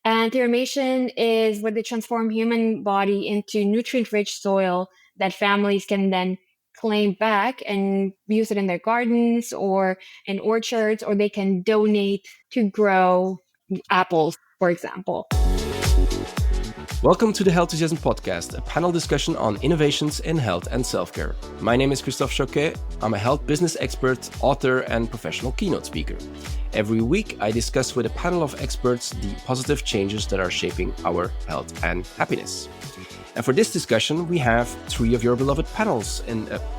And cremation is where they transform human body into nutrient-rich soil that families can then claim back and use it in their gardens or in orchards, or they can donate to grow apples, for example. Welcome to the Healthusiasm Podcast, a panel discussion on innovations in health and self-care. My name is Christophe Jauquet. I'm a health business expert, author, and professional keynote speaker. Every week, I discuss with a panel of experts the positive changes that are shaping our health and happiness. And for this discussion, we have three of your beloved panels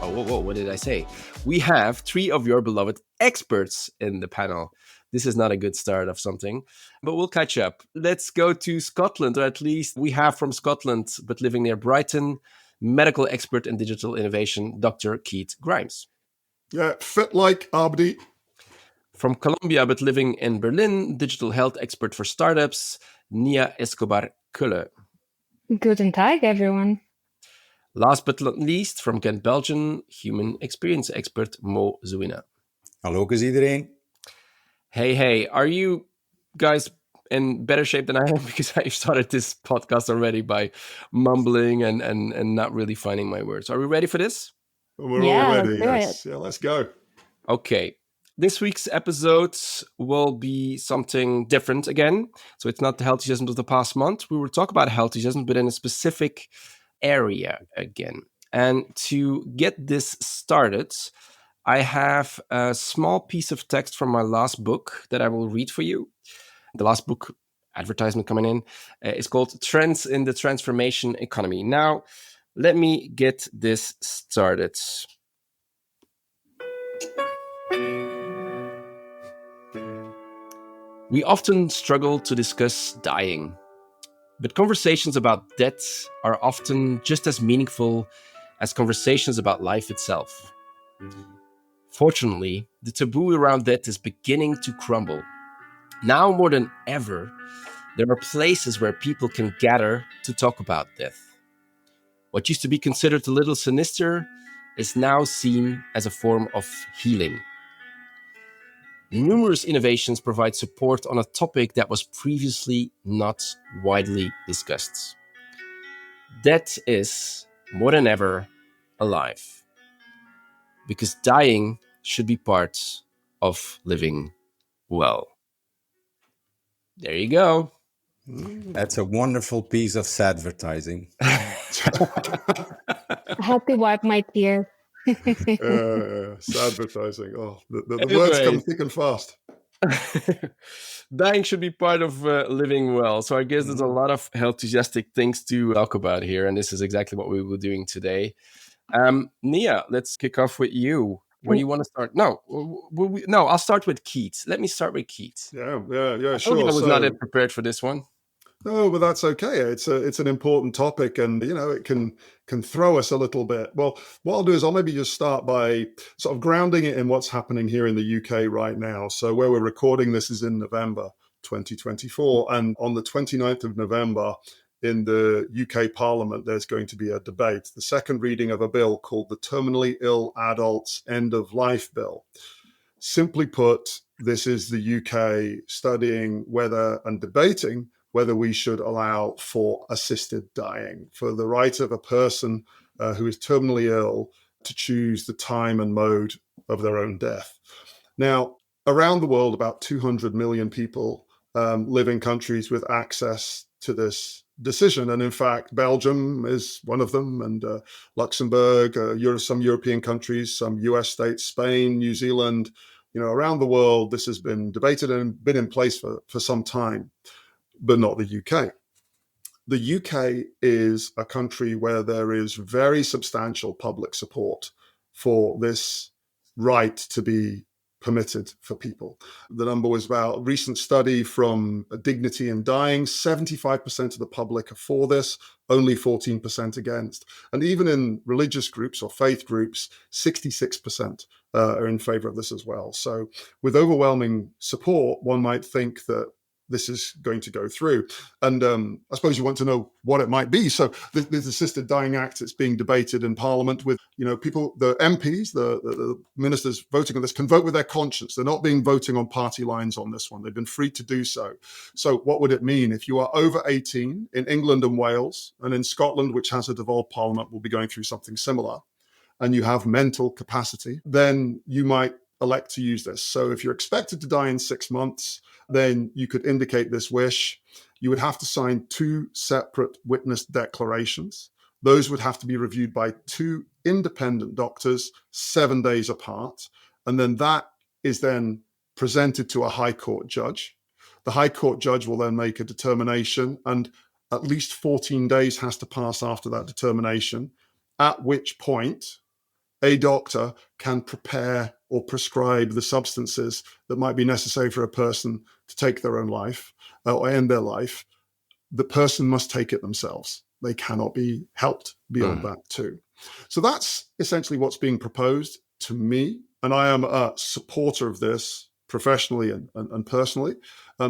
what did I say? We have three of your beloved experts in the panel. This is not a good start of something, but we'll catch up. Let's go to Scotland, or at least we have from Scotland, but living near Brighton, medical expert in digital innovation, Dr. Keith Grimes. Yeah, fit like Abdi. From Colombia, but living in Berlin, digital health expert for startups, Nia Escobar-Kölle. Guten Tag, everyone. Last but not least, from Ghent, Belgium, human experience expert, Mo Zouina. Hallo, iedereen. Hey, are you guys in better shape than I am? Because I started this podcast already by mumbling and not really finding my words. Are we ready for this? We're all ready, yes. Yeah, let's go. Okay. This week's episode will be something different again. So it's not the healthusiasm of the past month. We will talk about healthusiasm, but in a specific area again. And to get this started, I have a small piece of text from my last book that I will read for you. The last book, advertisement coming in, is called Trends in the Transformation Economy. Now, let me get this started. We often struggle to discuss dying, but conversations about death are often just as meaningful as conversations about life itself. Fortunately, the taboo around death is beginning to crumble. Now more than ever, there are places where people can gather to talk about death. What used to be considered a little sinister is now seen as a form of healing. Numerous innovations provide support on a topic that was previously not widely discussed. Death is, more than ever, alive. Because dying should be part of living well. There you go. That's a wonderful piece of advertising. I had to wipe my tears. Advertising. Oh, the words come thick and fast. Dying should be part of living well. So I guess there's a lot of health-enthusiastic things to talk about here, and this is exactly what we will be doing today. Nia, let's kick off with you. Where do you want to start? No, I'll start with Keith. Let me start with Keith. Yeah, sure. I was not prepared for this one. No, but that's okay. It's an important topic, and it can throw us a little bit. Well, what I'll do is I'll maybe just start by sort of grounding it in what's happening here in the UK right now. So where we're recording this is in November 2024, and on the 29th of November in the UK Parliament, there's going to be a debate, the second reading of a bill called the Terminally Ill Adults End of Life Bill. Simply put, this is the UK studying whether and debating whether we should allow for assisted dying, for the right of a person who is terminally ill to choose the time and mode of their own death. Now, around the world, about 200 million people live in countries with access to this decision. And in fact, Belgium is one of them, and Luxembourg, some European countries, some US states, Spain, New Zealand. Around the world, this has been debated and been in place for some time, but not the UK. The UK is a country where there is very substantial public support for this right to be permitted for people. The number was about a recent study from Dignity in Dying, 75% of the public are for this, only 14% against. And even in religious groups or faith groups, 66% are in favor of this as well. So with overwhelming support, one might think that this is going to go through. And I suppose you want to know what it might be. So this Assisted Dying Act, it's being debated in Parliament with, people, the MPs, the ministers voting on this can vote with their conscience. They're not being voting on party lines on this one. They've been free to do so. So what would it mean if you are over 18 in England and Wales, and in Scotland, which has a devolved Parliament, will be going through something similar, and you have mental capacity, then you might elect to use this. So if you're expected to die in 6 months, then you could indicate this wish. You would have to sign 2 separate witness declarations. Those would have to be reviewed by 2 independent doctors 7 days apart. And then that is then presented to a High Court judge. The High Court judge will then make a determination, and at least 14 days has to pass after that determination, at which point a doctor can prepare or prescribe the substances that might be necessary for a person to take their own life or end their life. The person must take it themselves. They cannot be helped beyond that too. So that's essentially what's being proposed to me. And I am a supporter of this professionally and personally.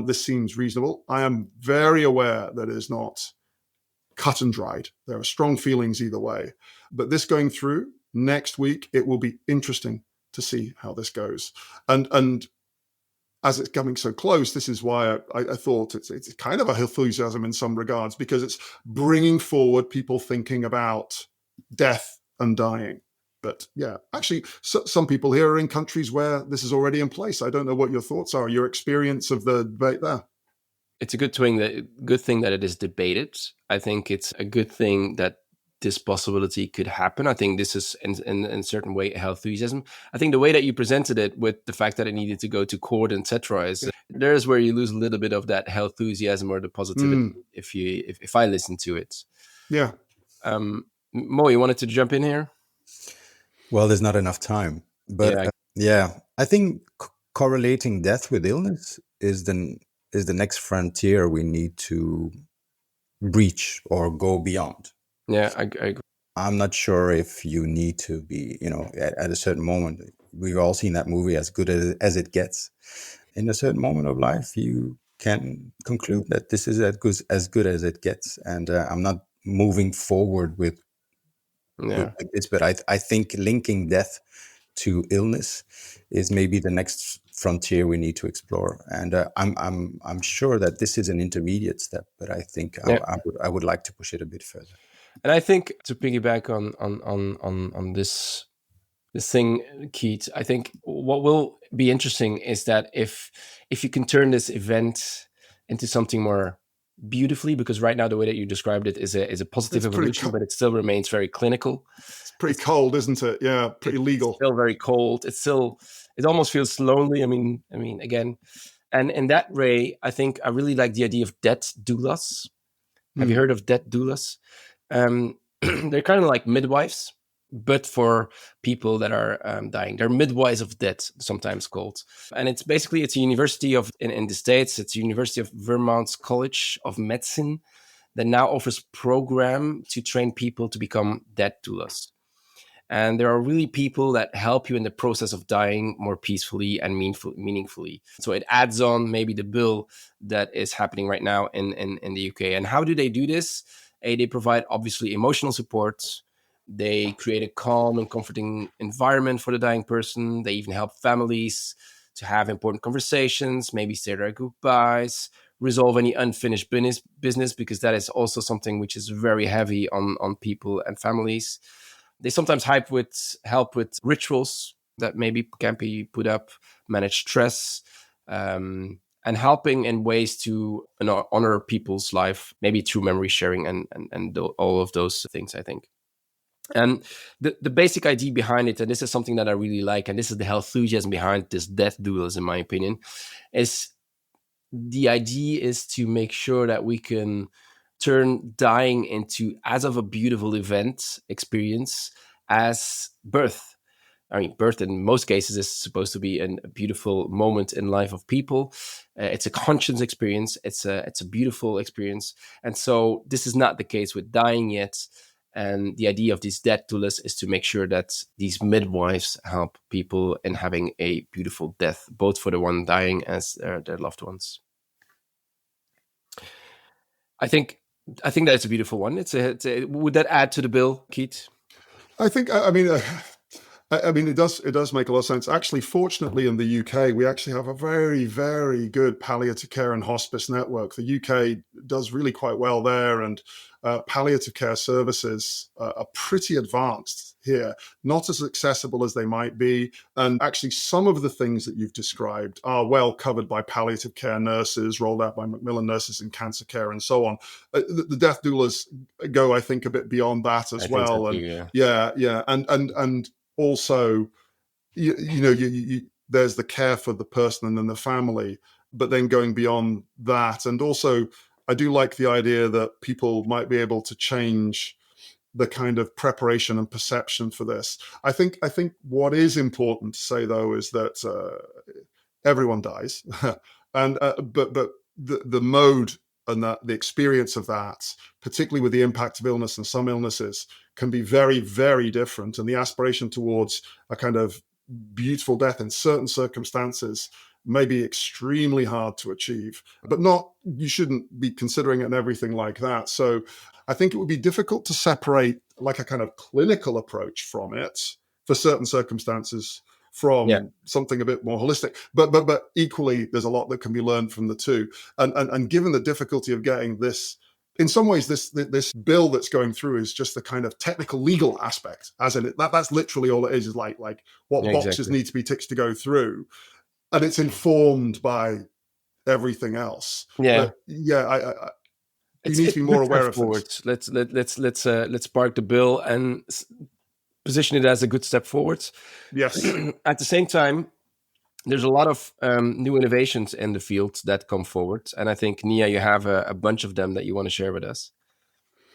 This seems reasonable. I am very aware that it is not cut and dried. There are strong feelings either way. But this going through next week, it will be interesting to see how this goes. And as it's coming so close, this is why I thought it's kind of a enthusiasm in some regards, because it's bringing forward people thinking about death and dying. But yeah, actually, some people here are in countries where this is already in place. I don't know what your thoughts are, your experience of the debate there. It's a good thing that it is debated. I think it's a good thing that this possibility could happen. I think this is in a certain way a health enthusiasm. I think the way that you presented it with the fact that it needed to go to court, etc., is there's where you lose a little bit of that health enthusiasm or the positivity if I listen to it. Yeah. Mo, you wanted to jump in here? Well, there's not enough time, but I think correlating death with illness is the next frontier we need to breach or go beyond. Yeah, I agree. I'm not sure if you need to be, at a certain moment. We've all seen that movie, As Good as It Gets. In a certain moment of life, you can conclude that this is as good as it gets. And I'm not moving forward with this, but I think linking death to illness is maybe the next frontier we need to explore. And I'm sure that this is an intermediate step, but I think I would like to push it a bit further. And I think to piggyback on this thing, Keith, I think what will be interesting is that if you can turn this event into something more beautifully, because right now the way that you described it is a positive evolution, but it still remains very clinical. It's pretty cold, isn't it? Yeah, pretty legal. It's still very cold. It almost feels lonely. I mean, again, and in that way, I think I really like the idea of death doulas. Have you heard of death doulas? They're kind of like midwives, but for people that are dying. They're midwives of death, sometimes called. And it's a university in the States. It's a University of Vermont's College of Medicine that now offers program to train people to become death doulas. And there are really people that help you in the process of dying more peacefully and meaningfully. So it adds on maybe the bill that is happening right now in the UK. And how do they do this? They provide obviously emotional support. They create a calm and comforting environment for the dying person. They even help families to have important conversations, maybe say their goodbyes, resolve any unfinished business, because that is also something which is very heavy on people and families. They sometimes help with rituals that maybe can be put up, manage stress, and helping in ways to honor people's life, maybe through memory sharing and all of those things, I think. And the basic idea behind it, and this is something that I really like, and this is the health enthusiasm behind this death doulas, in my opinion, is the idea is to make sure that we can turn dying into as of a beautiful event experience as birth. I mean, birth in most cases is supposed to be a beautiful moment in life of people. It's a conscious experience. It's a beautiful experience. And so this is not the case with dying yet. And the idea of these death doulas is to make sure that these midwives help people in having a beautiful death, both for the one dying as their loved ones. I think that's a beautiful one. Would that add to the bill, Keith? I think, I mean, it does make a lot of sense. Actually, fortunately, in the UK, we actually have a very, very good palliative care and hospice network. The UK does really quite well there, and palliative care services are pretty advanced here, not as accessible as they might be. And actually, some of the things that you've described are well covered by palliative care nurses, rolled out by Macmillan nurses in cancer care, and so on. The death doulas go, I think, a bit beyond that as well. So And too, yeah, and also, there's the care for the person and then the family, but then going beyond that. And also, I do like the idea that people might be able to change the kind of preparation and perception for this. I think what is important to say, though, is that everyone dies, and but the mode and the experience of that, particularly with the impact of illness and some illnesses, can be very, very different. And the aspiration towards a kind of beautiful death in certain circumstances may be extremely hard to achieve, but you shouldn't be considering it and everything like that. So I think it would be difficult to separate like a kind of clinical approach from it for certain circumstances from something a bit more holistic. But equally, there's a lot that can be learned from the two. And given the difficulty of getting this, in some ways, this bill that's going through is just the kind of technical legal aspect, as in that's literally all it is like what boxes need to be ticked to go through, and it's informed by everything else. Yeah, but you need to be more aware of things. Let's park the bill and position it as a good step forward. Yes. At the same time, there's a lot of new innovations in the field that come forward. And I think, Nia, you have a bunch of them that you want to share with us.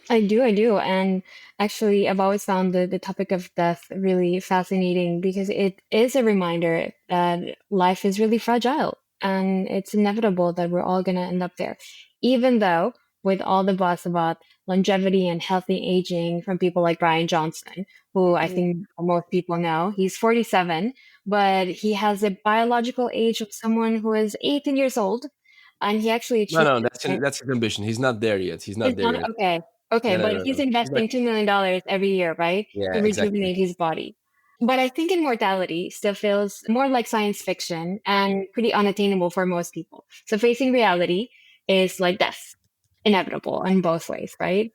I do. And actually, I've always found the topic of death really fascinating because it is a reminder that life is really fragile and it's inevitable that we're all going to end up there. Even though, with all the buzz about longevity and healthy aging from people like Brian Johnson, who I think most people know, he's 47, but he has a biological age of someone who is 18 years old. And he actually achieved No, that's his ambition. He's not there yet. Okay, No, but no, he's no. investing $2 million every year, right? Yeah, To exactly. rejuvenate his body. But I think immortality still feels more like science fiction and pretty unattainable for most people. So facing reality is like death, inevitable in both ways, right?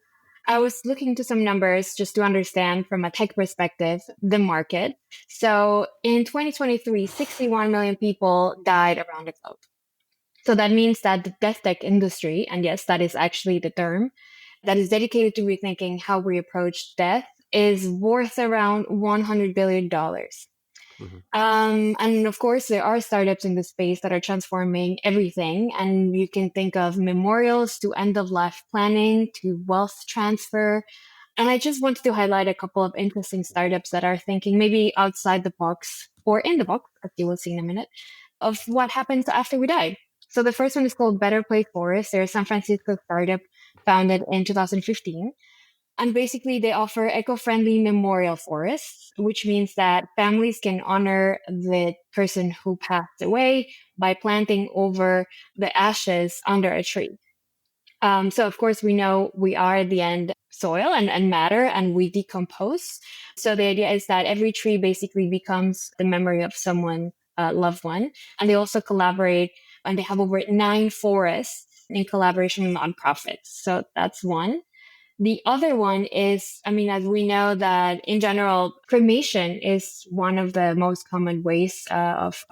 I was looking to some numbers just to understand from a tech perspective the market. So in 2023, 61 million people died around the globe. So that means that the death tech industry, and yes, that is actually the term, that is dedicated to rethinking how we approach death is worth around $100 billion. Mm-hmm. And of course, there are startups in the space that are transforming everything. And you can think of memorials to end of life planning to wealth transfer. And I just wanted to highlight a couple of interesting startups that are thinking maybe outside the box or in the box, as you will see in a minute, of what happens after we die. So the first one is called Better Place Forest. They're a San Francisco startup founded in 2015. And basically, they offer eco-friendly memorial forests, which means that families can honor the person who passed away by planting over the ashes under a tree. So, of course, we know we are at the end soil and matter, and we decompose. So the idea is that every tree basically becomes the memory of someone, loved one. And they also collaborate, and they have over 9 forests in collaboration with nonprofits. So that's one. The other one is, as we know that in general, cremation is one of the most common ways of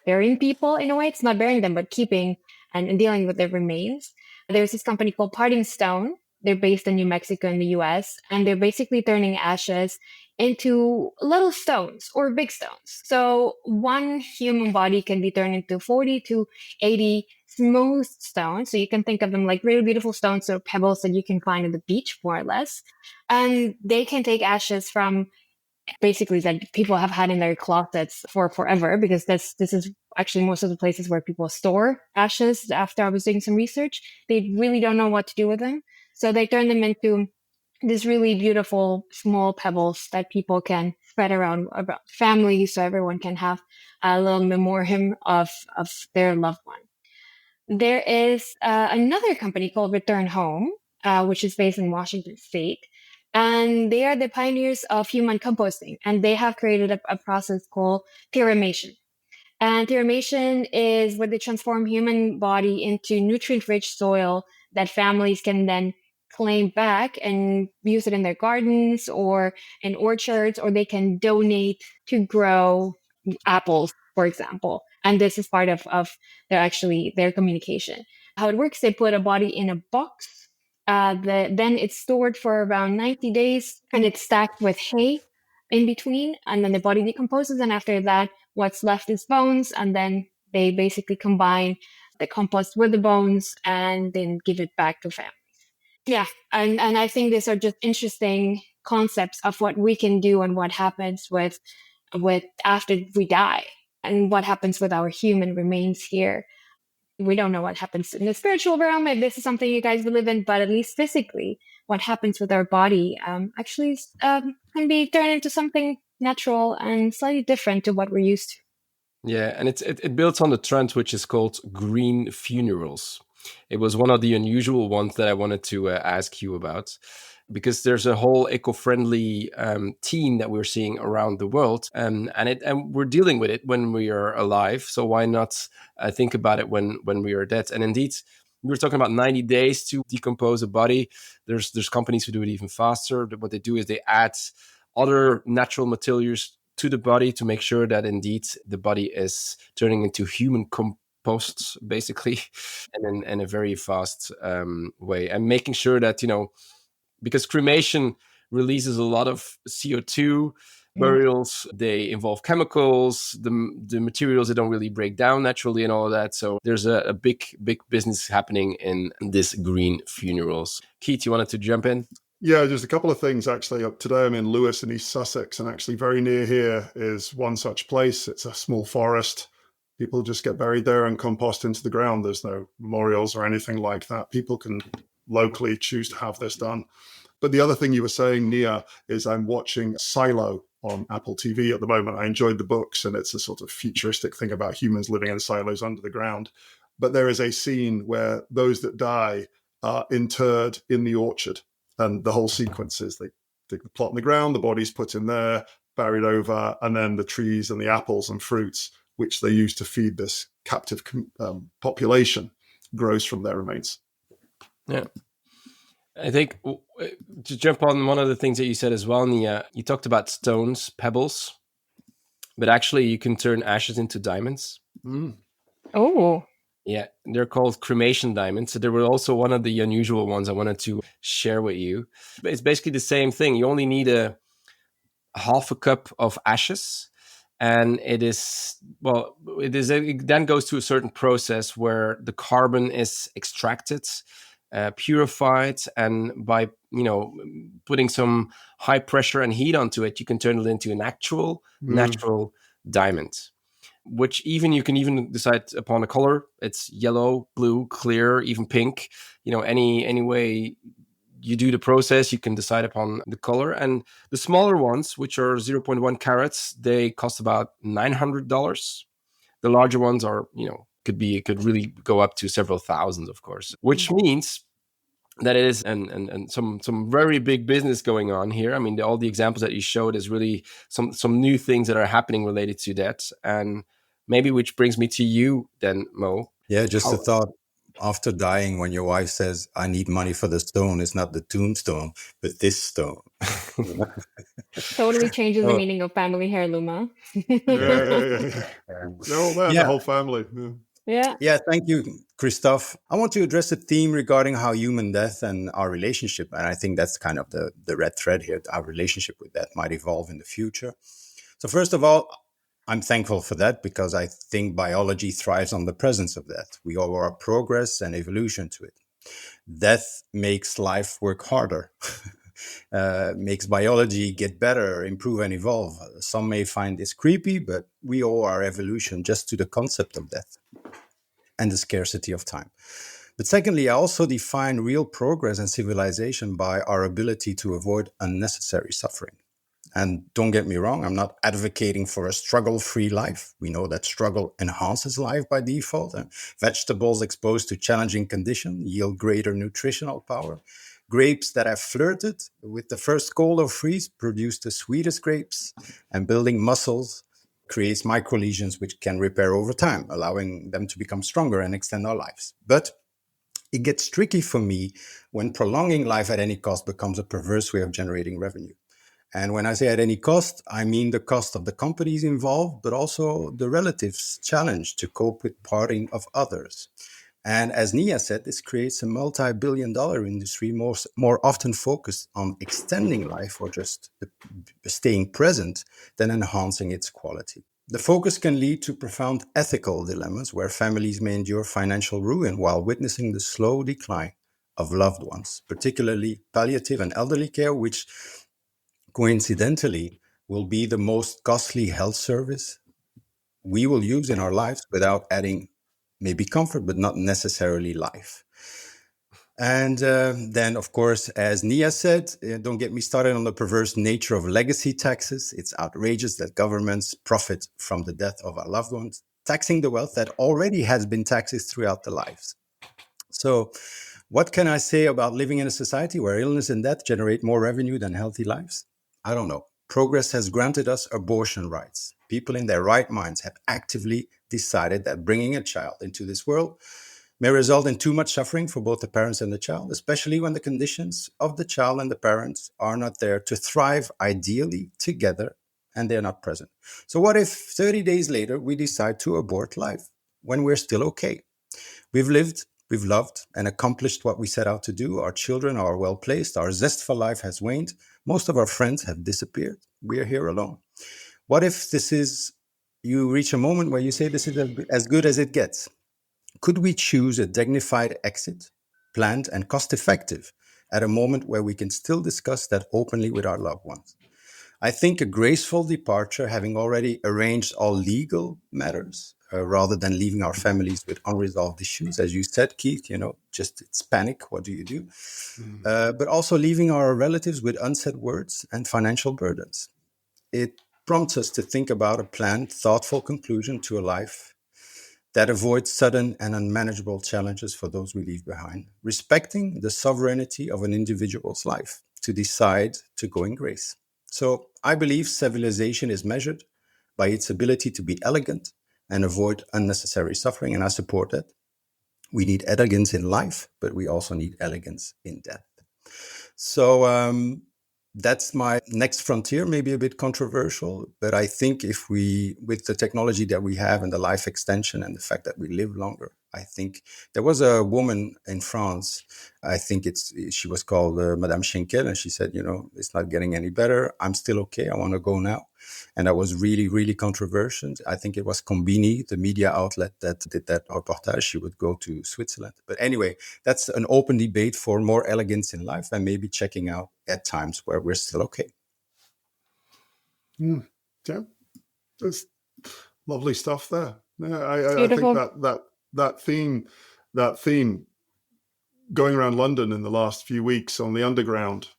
burying people in a way. It's not burying them, but keeping and dealing with their remains. There's this company called Parting Stone. They're based in New Mexico in the US, and they're basically turning ashes into little stones or big stones. So one human body can be turned into 40 to 80 smooth stones. So you can think of them like really beautiful stones or pebbles that you can find on the beach, more or less. And they can take ashes from basically that people have had in their closets for forever, because this is actually most of the places where people store ashes. After I was doing some research, they really don't know what to do with them. So they turn them into these really beautiful small pebbles that people can spread around families, so everyone can have a little memoriam of their loved one. There is another company called Return Home, which is based in Washington State. And they are the pioneers of human composting. And they have created a process called cremation. And cremation is where they transform human body into nutrient-rich soil that families can then claim back and use it in their gardens or in orchards, or they can donate to grow apples, for example. And this is part of their communication. How it works, they put a body in a box. Then it's stored for around 90 days and it's stacked with hay in between. And then the body decomposes. And after that, what's left is bones. And then they basically combine the compost with the bones and then give it back to family. Yeah. And I think these are just interesting concepts of what we can do and what happens with after we die and what happens with our human remains here. We don't know what happens in the spiritual realm, if this is something you guys believe in, but at least physically, what happens with our body actually can be turned into something natural and slightly different to what we're used to. Yeah, and it builds on the trend which is called green funerals. It was one of the unusual ones that I wanted to ask you about, because there's a whole eco-friendly theme that we're seeing around the world, and we're dealing with it when we are alive. So why not think about it when we are dead? And indeed, we were talking about 90 days to decompose a body. There's companies who do it even faster. What they do is they add other natural materials to the body to make sure that indeed the body is turning into human composts, basically, and in a very fast way, and making sure that, because cremation releases a lot of CO2, burials, they involve chemicals, the materials, they don't really break down naturally and all of that. So there's a big business happening in this green funerals. Keith, you wanted to jump in? Yeah, just a couple of things actually. Today I'm in Lewes in East Sussex, and actually very near here is one such place. It's a small forest. People just get buried there and compost into the ground. There's no memorials or anything like that. People can locally choose to have this done. But the other thing you were saying, Nia, is I'm watching Silo on Apple TV at the moment. I enjoyed the books, and it's a sort of futuristic thing about humans living in silos under the ground. But there is a scene where those that die are interred in the orchard. And the whole sequence is they dig the plot in the ground, the body's put in there, buried over, and then the trees and the apples and fruits, which they use to feed this captive population, grows from their remains. Yeah. I think to jump on one of the things that you said as well, Nia, you talked about stones, pebbles, but actually you can turn ashes into diamonds. Oh. Yeah, they're called cremation diamonds. So they were also one of the unusual ones I wanted to share with you. It's basically the same thing. You only need a half a cup of ashes, and it then goes to a certain process where the carbon is extracted, purified, and by putting some high pressure and heat onto it, you can turn it into an actual natural diamond, which you can even decide upon a color. It's yellow, blue, clear, even pink. Any way you do the process, you can decide upon the color. And the smaller ones, which are 0.1 carats, they cost about $900. The larger ones are, could really go up to several thousands, of course, which means that it is and some very big business going on here. I mean, all the examples that you showed is really some new things that are happening related to that. And maybe, which brings me to you then, Mo. Yeah, just a thought. After dying, when your wife says, "I need money for the stone," it's not the tombstone, but this stone. Totally changes the meaning of family heirloom, huh? They're all there, the whole family. Yeah, thank you, Christophe. I want to address a theme regarding how human death and our relationship, and I think that's kind of the red thread here, our relationship with death might evolve in the future. So first of all, I'm thankful for that, because I think biology thrives on the presence of death. We owe our progress and evolution to it. Death makes life work harder, makes biology get better, improve and evolve. Some may find this creepy, but we owe our evolution just to the concept of death and the scarcity of time. But secondly, I also define real progress and civilization by our ability to avoid unnecessary suffering. And don't get me wrong, I'm not advocating for a struggle-free life. We know that struggle enhances life by default. Vegetables exposed to challenging conditions yield greater nutritional power. Grapes that have flirted with the first cold or freeze produce the sweetest grapes. And building muscles creates micro lesions which can repair over time, allowing them to become stronger and extend our lives. But it gets tricky for me when prolonging life at any cost becomes a perverse way of generating revenue. And when I say at any cost, I mean the cost of the companies involved, but also the relatives' challenge to cope with parting of others. And as Nia said, this creates a multi-billion-dollar industry more often focused on extending life or just staying present than enhancing its quality. The focus can lead to profound ethical dilemmas where families may endure financial ruin while witnessing the slow decline of loved ones, particularly palliative and elderly care, which coincidentally will be the most costly health service we will use in our lives without adding maybe comfort, but not necessarily life. And then, of course, as Nia said, don't get me started on the perverse nature of legacy taxes. It's outrageous that governments profit from the death of our loved ones, taxing the wealth that already has been taxed throughout their lives. So what can I say about living in a society where illness and death generate more revenue than healthy lives? I don't know. Progress has granted us abortion rights. People in their right minds have actively decided that bringing a child into this world may result in too much suffering for both the parents and the child, especially when the conditions of the child and the parents are not there to thrive ideally together and they're not present. So what if 30 days later we decide to abort life when we're still okay? We've lived, we've loved and accomplished what we set out to do. Our children are well placed. Our zest for life has waned. Most of our friends have disappeared. We are here alone. What if you reach a moment where you say this is as good as it gets? Could we choose a dignified exit, planned and cost-effective, at a moment where we can still discuss that openly with our loved ones? I think a graceful departure, having already arranged all legal matters, rather than leaving our families with unresolved issues, as you said, Keith, just it's panic. What do you do? But also leaving our relatives with unsaid words and financial burdens. It prompts us to think about a planned, thoughtful conclusion to a life that avoids sudden and unmanageable challenges for those we leave behind, respecting the sovereignty of an individual's life to decide to go in grace. So I believe civilization is measured by its ability to be elegant and avoid unnecessary suffering, and I support that. We need elegance in life, but we also need elegance in death. So that's my next frontier, maybe a bit controversial, but I think with the technology that we have and the life extension and the fact that we live longer, I think there was a woman in France, I think she was called Madame Schenkel, and she said, it's not getting any better. I'm still okay. I want to go now. And that was really, really controversial. I think it was Combini, the media outlet that did that reportage. She would go to Switzerland. But anyway, that's an open debate for more elegance in life and maybe checking out at times where we're still okay. Yeah, there's lovely stuff there. Yeah, I think that theme going around London in the last few weeks on the underground.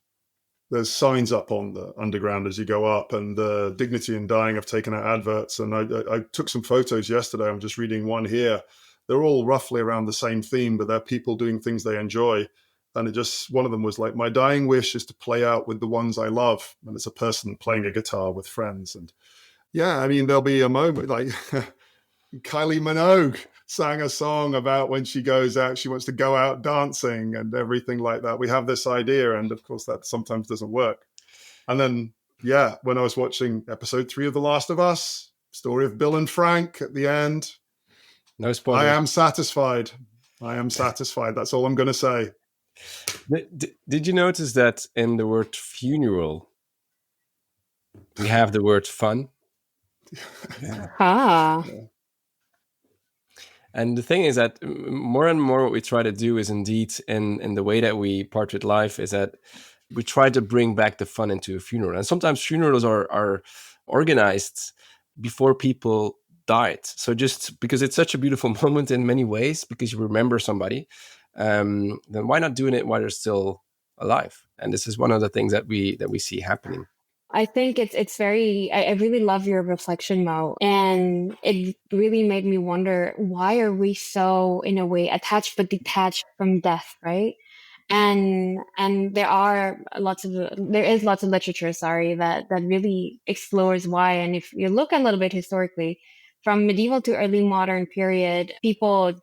There's signs up on the underground as you go up, and Dignity in Dying have taken out adverts. And I took some photos yesterday. I'm just reading one here. They're all roughly around the same theme, but they're people doing things they enjoy. And one of them was like, my dying wish is to play out with the ones I love. And it's a person playing a guitar with friends. And yeah, I mean, there'll be a moment like Kylie Minogue sang a song about when she goes out, she wants to go out dancing and everything like that. We have this idea, and of course that sometimes doesn't work. And then, yeah, when I was watching episode 3 of The Last of Us, story of Bill and Frank at the end, no spoilers. I am satisfied. That's all I'm going to say. Did you notice that in the word funeral, we have the word fun? Ah. And the thing is that more and more what we try to do is indeed in the way that we part with life is that we try to bring back the fun into a funeral. And sometimes funerals are organized before people died. So just because it's such a beautiful moment in many ways, because you remember somebody, then why not doing it while they're still alive? And this is one of the things that we see happening. I think it's very, I really love your reflection, Mo. And it really made me wonder, why are we so, in a way, attached but detached from death, right? And there is lots of literature, sorry, that really explores why. And if you look a little bit historically, from medieval to early modern period,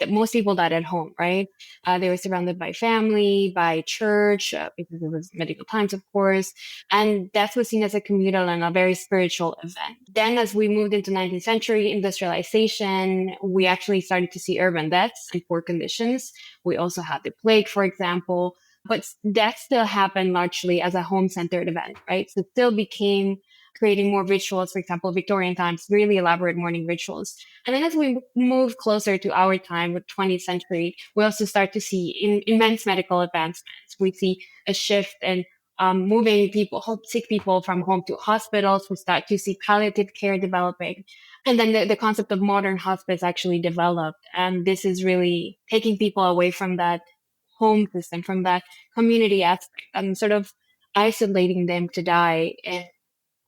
most people died at home, right? They were surrounded by family, by church, because it was medieval times, of course, and death was seen as a communal and a very spiritual event. Then, as we moved into 19th century industrialization, we actually started to see urban deaths and poor conditions. We also had the plague, for example, but death still happened largely as a home-centered event, right? So it still became creating more rituals, for example, Victorian times, really elaborate mourning rituals. And then as we move closer to our time with 20th century, we also start to see immense medical advancements. We see a shift in moving sick people from home to hospitals. We start to see palliative care developing. And then the concept of modern hospice actually developed. And this is really taking people away from that home system, from that community aspect, and sort of isolating them to die in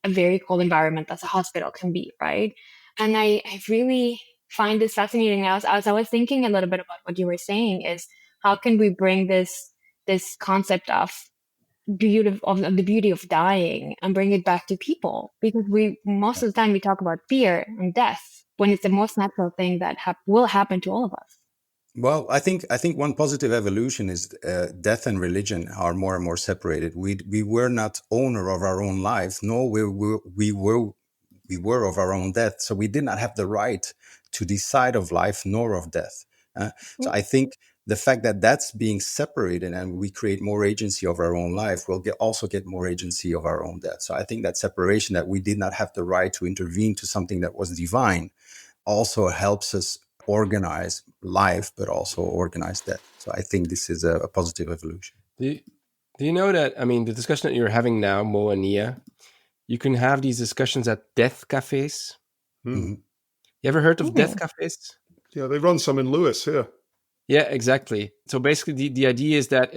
a very cold environment as a hospital can be, right? And I really find this fascinating. As I was thinking a little bit about what you were saying, is how can we bring this concept of the beauty of dying and bring it back to people, because we most of the time we talk about fear and death when it's the most natural thing that will happen to all of us. Well, I think one positive evolution is death and religion are more and more separated. We were not owner of our own lives, nor we were of our own death. So we did not have the right to decide of life nor of death. So I think the fact that that's being separated and we create more agency of our own life, we'll also get more agency of our own death. So I think that separation, that we did not have the right to intervene to something that was divine, also helps us organize life, but also organize death. So I think this is a positive evolution. Do you know that, I mean, the discussion that you're having now, Mo and Nia, you can have these discussions at death cafes. Hmm. You ever heard of death cafes? Yeah, they run some in Lewis here. Yeah, exactly. So basically, the idea is that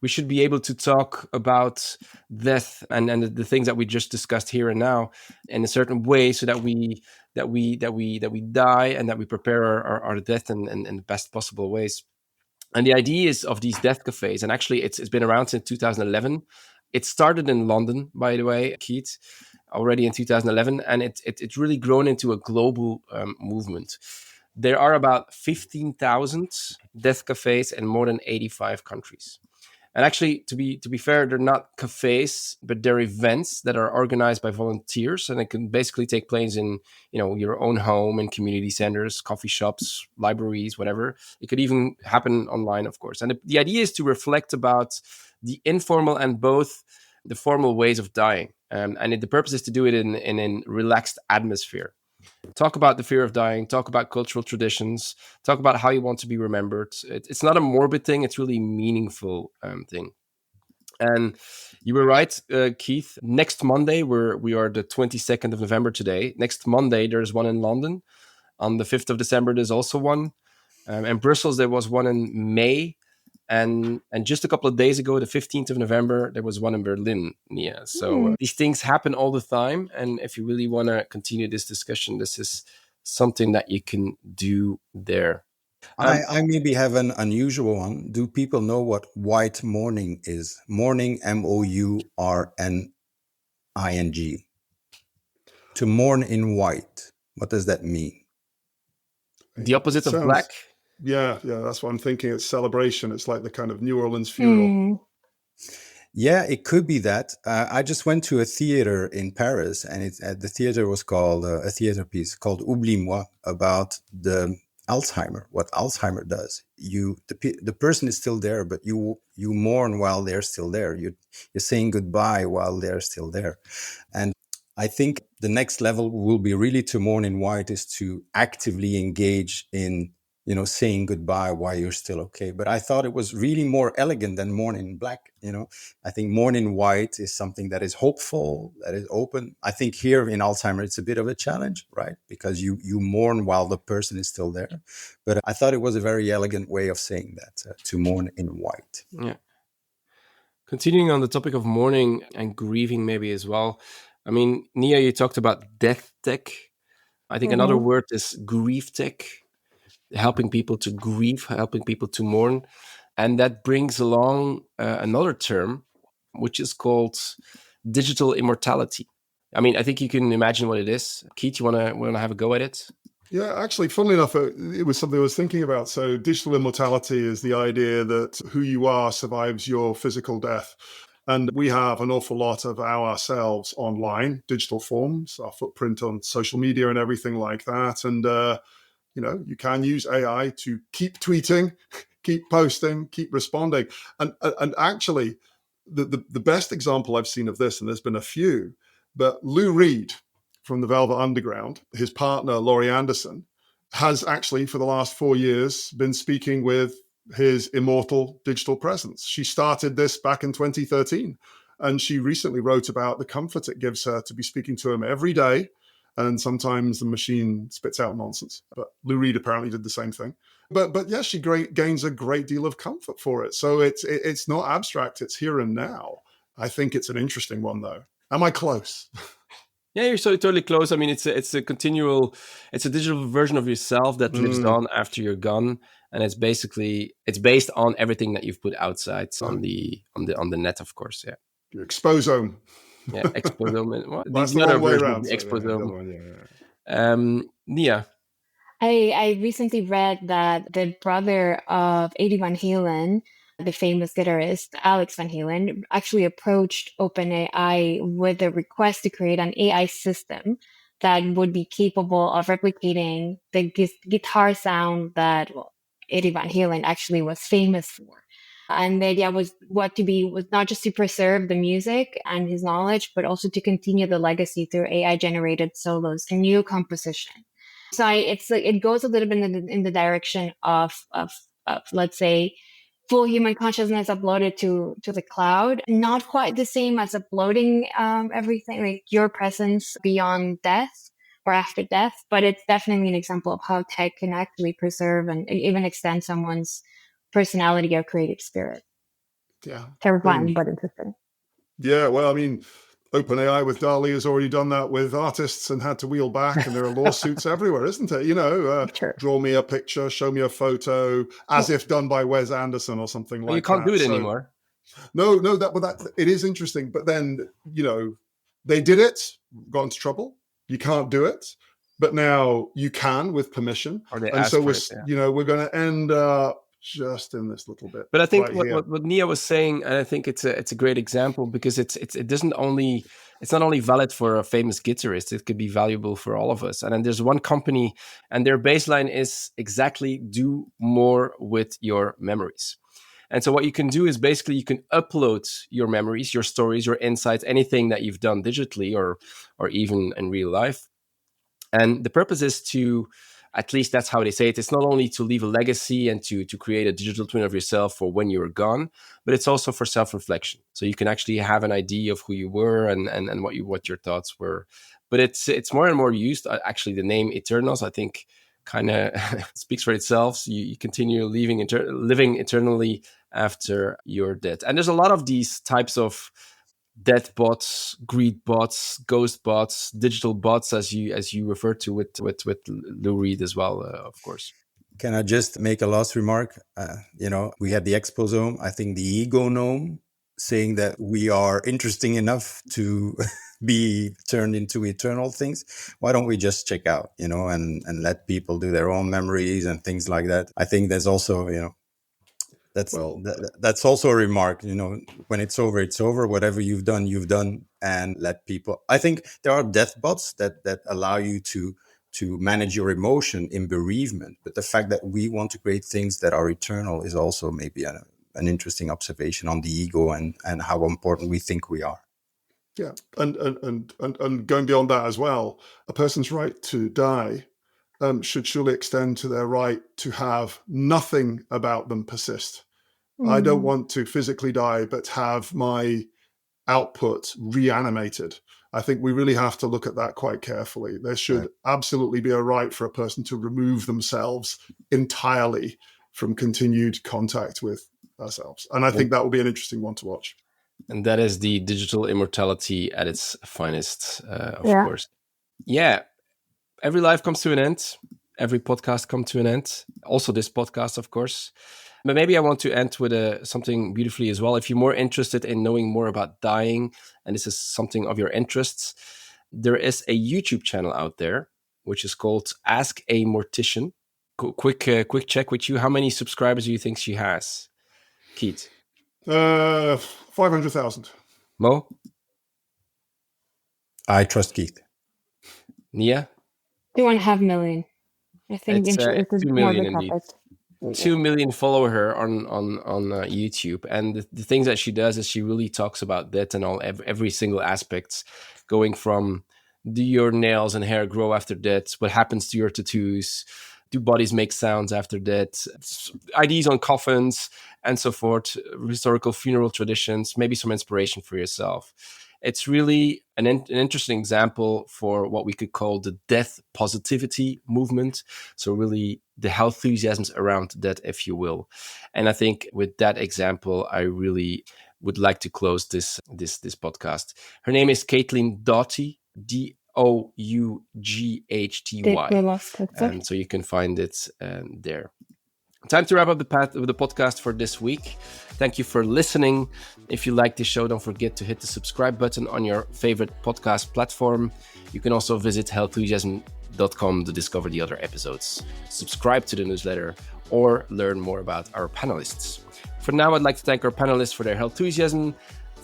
we should be able to talk about death and the things that we just discussed here and now in a certain way, so that we die and that we prepare our death in the best possible ways. And the idea is of these death cafes, and actually it's been around since 2011. It started in London, by the way, Keith, already in 2011, and it's really grown into a global movement. There are about 15,000 death cafes in more than 85 countries. And actually, to be fair, they're not cafes, but they're events that are organized by volunteers, and it can basically take place in your own home, in community centers, coffee shops, libraries, whatever. It could even happen online, of course. And the idea is to reflect about the informal and both the formal ways of dying, and the purpose is to do it in a relaxed atmosphere. Talk about the fear of dying, talk about cultural traditions, talk about how you want to be remembered. It's not a morbid thing, it's really a meaningful thing. And you were right, Keith. Next Monday, we are the 22nd of November today. Next Monday, there's one in London. On the 5th of December, there's also one. In Brussels, there was one in May. And just a couple of days ago, the 15th of November, there was one in Berlin. Yeah. So these things happen all the time. And if you really want to continue this discussion, this is something that you can do there. I maybe have an unusual one. Do people know what white mourning is? Mourning, mourning. To mourn in white. What does that mean? The opposite of black? Yeah, that's what I'm thinking. It's celebration. It's like the kind of New Orleans funeral. Yeah, it could be that. I just went to a theater in Paris, and the theater was called a theater piece called Oublie-moi, about the Alzheimer, what Alzheimer does. The person is still there, but you mourn while they're still there. You're saying goodbye while they're still there. And I think the next level will be really to mourn in white, is to actively engage in saying goodbye while you're still okay. But I thought it was really more elegant than mourn in black. I think mourn in white is something that is hopeful, that is open. I think here in Alzheimer, it's a bit of a challenge, right? Because you mourn while the person is still there. But I thought it was a very elegant way of saying that, to mourn in white. Yeah. Continuing on the topic of mourning and grieving maybe as well, I mean, Nia, you talked about death tech. I think another Mm-hmm. word is grief tech, helping people to grieve, helping people to mourn. And that brings along another term, which is called digital immortality. I mean, I think you can imagine what it is. Keith, you wanna have a go at it? Yeah, actually, funnily enough, it was something I was thinking about. So, digital immortality is the idea that who you are survives your physical death. And we have an awful lot of ourselves online, digital forms, our footprint on social media and everything like that. And, you can use AI to keep tweeting, keep posting, keep responding. And actually, the best example I've seen of this, and there's been a few, but Lou Reed from the Velvet Underground, his partner, Laurie Anderson, has actually, for the last 4 years, been speaking with his immortal digital presence. She started this back in 2013, and she recently wrote about the comfort it gives her to be speaking to him every day. And sometimes the machine spits out nonsense. But Lou Reed apparently did the same thing. But yes, she gains a great deal of comfort for it. So it's not abstract, it's here and now. I think it's an interesting one, though. Am I close? Yeah, you're so totally close. I mean, it's a continual, it's a digital version of yourself that lives on after you're gone, and it's based on everything that you've put outside on the net, of course. Yeah, Your exposome. yeah, exposome. Well, That's the the other wrong way version of around. the So the other exposome. one, yeah. Nia. I recently read that the brother of Eddie Van Halen, the famous guitarist Alex Van Halen, actually approached OpenAI with a request to create an AI system that would be capable of replicating the guitar sound that Eddie Van Halen actually was famous for. And the idea was was not just to preserve the music and his knowledge, but also to continue the legacy through AI generated solos and new composition. So it goes a little bit in the direction of let's say full human consciousness uploaded to the cloud. Not quite the same as uploading everything like your presence beyond death or after death, but it's definitely an example of how tech can actually preserve and even extend someone's personality or creative spirit. Yeah. Terrifying, but interesting. Yeah, well, I mean, OpenAI with DALI has already done that with artists and had to wheel back, and there are lawsuits everywhere, isn't it? True. Draw me a picture, show me a photo, as if done by Wes Anderson or something Oh, you like can't do that. it So anymore. no, that it is interesting. But then, they did it, got into trouble. You can't do it, but now you can with permission. Or they And ask so for it. Yeah. we're going to end up just in this little bit But I think right here. what Nia was saying, and I think it's a great example because it's not only valid for a famous guitarist, it could be valuable for all of us. And then there's one company, and their baseline is exactly do more with your memories. And so what you can do is basically you can upload your memories, your stories, your insights, anything that you've done digitally or even in real life. And the purpose is to, at least that's how they say it, it's not only to leave a legacy and to create a digital twin of yourself for when you're gone, but it's also for self-reflection. So you can actually have an idea of who you were and what your thoughts were. But it's more and more used. Actually, the name Eternals, I think, kind of speaks for itself. So you continue living eternally after you're dead. And there's a lot of these types of Deathbots, greed bots, ghost bots, digital bots, as you refer to with Lou Reed as well, of course. Can I just make a last remark? We have the exposome, I think the ego gnome, saying that we are interesting enough to be turned into eternal things. Why don't we just check out, and let people do their own memories and things like that? I think there's also, that's also a remark, when it's over, it's over. Whatever you've done, and let people. I think there are death bots that allow you to manage your emotion in bereavement. But the fact that we want to create things that are eternal is also maybe an interesting observation on the ego and how important we think we are. Yeah, and going beyond that as well, a person's right to die should surely extend to their right to have nothing about them persist. I don't want to physically die, but have my output reanimated. I think we really have to look at that quite carefully. There should absolutely be a right for a person to remove themselves entirely from continued contact with ourselves. And I think that will be an interesting one to watch. And that is the digital immortality at its finest, of Yeah. course. Yeah. Every life comes to an end. Every podcast comes to an end. Also this podcast, of course. But maybe I want to end with something beautifully as well. If you're more interested in knowing more about dying, and this is something of your interests, there is a YouTube channel out there, which is called Ask a Mortician. Quick check with you. How many subscribers do you think she has? Keith? 500,000. Mo? I trust Keith. Nia? 2.5 million. I think It's 2 it's more of million a indeed. topic. 2 million follow her on YouTube, and the things that she does is she really talks about that and every single aspect, going from, do your nails and hair grow after death? What happens to your tattoos? Do bodies make sounds after death? Ideas on coffins and so forth. Historical funeral traditions. Maybe some inspiration for yourself. It's really an interesting example for what we could call the death positivity movement. So really the health enthusiasms around that, if you will. And I think with that example, I really would like to close this podcast. Her name is Caitlin Doughty, Doughty. And so you can find it there. Time to wrap up the podcast for this week. Thank you for listening. If you like this show, don't forget to hit the subscribe button on your favorite podcast platform. You can also visit healthenthusiasm.com to discover the other episodes, subscribe to the newsletter, or learn more about our panelists. For now, I'd like to thank our panelists for their health enthusiasm.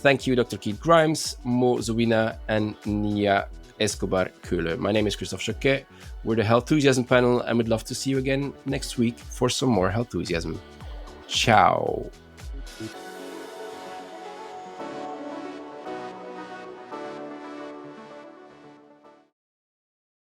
Thank you, Dr. Keith Grimes, Mo Zouina, and Nia Escobar-Kölle. My name is Christophe Jauquet. We're the Health Enthusiasm panel, and we'd love to see you again next week for some more Health Enthusiasm. Ciao.